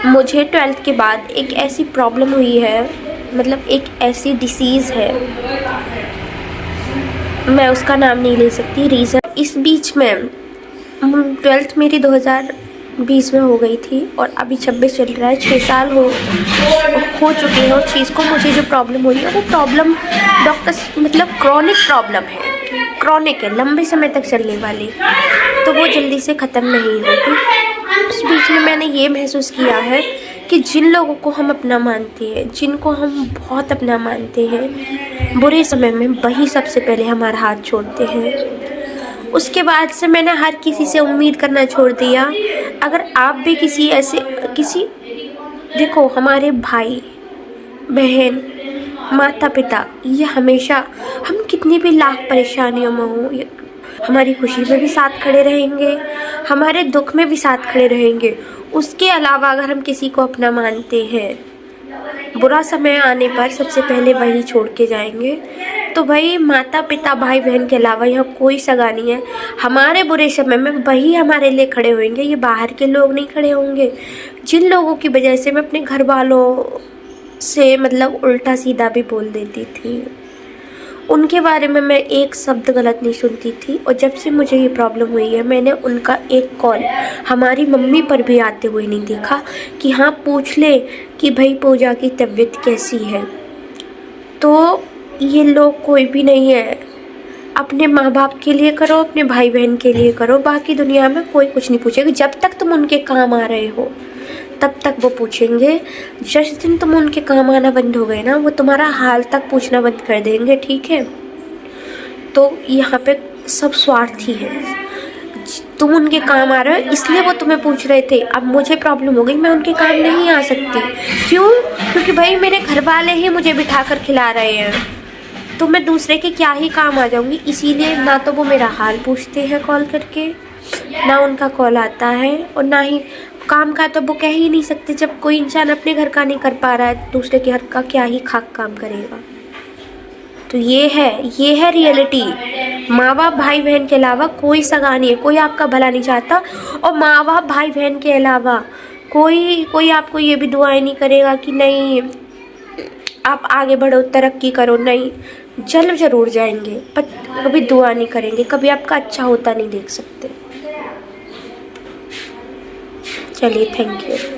मुझे 12th के बाद एक ऐसी प्रॉब्लम हुई है, मतलब एक ऐसी डिसीज़ है, मैं उसका नाम नहीं ले सकती। रीज़न, इस बीच में 12th मेरी 2020 में हो गई थी और अभी 26 चल रहा है, 6 साल हो चुके हैं उस चीज़ को। मुझे जो प्रॉब्लम हुई है वो प्रॉब्लम डॉक्टर्स मतलब क्रॉनिक प्रॉब्लम है, क्रॉनिक है, लंबे समय तक चलने वाली, तो वो जल्दी से ख़त्म नहीं होगी। उस बीच में मैंने ये महसूस किया है कि जिन लोगों को हम अपना मानते हैं, जिनको हम बहुत अपना मानते हैं, बुरे समय में वही सबसे पहले हमारा हाथ छोड़ते हैं। उसके बाद से मैंने हर किसी से उम्मीद करना छोड़ दिया। अगर आप भी देखो, हमारे भाई बहन, माता पिता, ये हमेशा हम कितनी भी लाख परेशानियों में हो, हमारी खुशी में भी साथ खड़े रहेंगे, हमारे दुख में भी साथ खड़े रहेंगे। उसके अलावा अगर हम किसी को अपना मानते हैं, बुरा समय आने पर सबसे पहले वही छोड़ के जाएंगे। तो भाई, माता पिता भाई बहन के अलावा यहाँ कोई सगा नहीं है। हमारे बुरे समय में वही हमारे लिए खड़े होंगे, ये बाहर के लोग नहीं खड़े होंगे। जिन लोगों की वजह से मैं अपने घर वालों से मतलब उल्टा सीधा भी बोल देती थी, उनके बारे में मैं एक शब्द गलत नहीं सुनती थी। और जब से मुझे ये प्रॉब्लम हुई है, मैंने उनका एक कॉल हमारी मम्मी पर भी आते हुए नहीं देखा कि हाँ पूछ ले कि भाई पूजा की तबीयत कैसी है। तो ये लोग कोई भी नहीं है। अपने माँ बाप के लिए करो, अपने भाई बहन के लिए करो, बाकी दुनिया में कोई कुछ नहीं पूछेगा। जब तक तुम उनके काम आ रहे हो तब तक वो पूछेंगे। जिस दिन तुम उनके काम आना बंद हो गए ना, वो तुम्हारा हाल तक पूछना बंद कर देंगे, ठीक है। तो यहाँ पे सब स्वार्थी है। तुम उनके काम आ रहे हो इसलिए वो तुम्हें पूछ रहे थे। अब मुझे प्रॉब्लम हो गई, मैं उनके काम नहीं आ सकती। क्यों? क्योंकि भाई मेरे घर वाले ही मुझे बिठा कर खिला रहे हैं, तो मैं दूसरे के क्या ही काम आ जाऊँगी। इसीलिए ना तो वो मेरा हाल पूछते हैं कॉल करके, ना उनका कॉल आता है, और ना ही काम का तो वो कह ही नहीं सकते। जब कोई इंसान अपने घर का नहीं कर पा रहा है, दूसरे के घर का क्या ही खाक काम करेगा। तो ये है रियलिटी। माँ बाप भाई बहन के अलावा कोई सगा नहीं है, कोई आपका भला नहीं चाहता। और माँ बाप भाई बहन के अलावा कोई आपको ये भी दुआएं नहीं करेगा कि नहीं आप आगे बढ़ो, तरक्की करो। नहीं, जल जरूर जाएंगे पर कभी दुआ नहीं करेंगे, कभी आपका अच्छा होता नहीं देख सकते। चलिए, थैंक यू।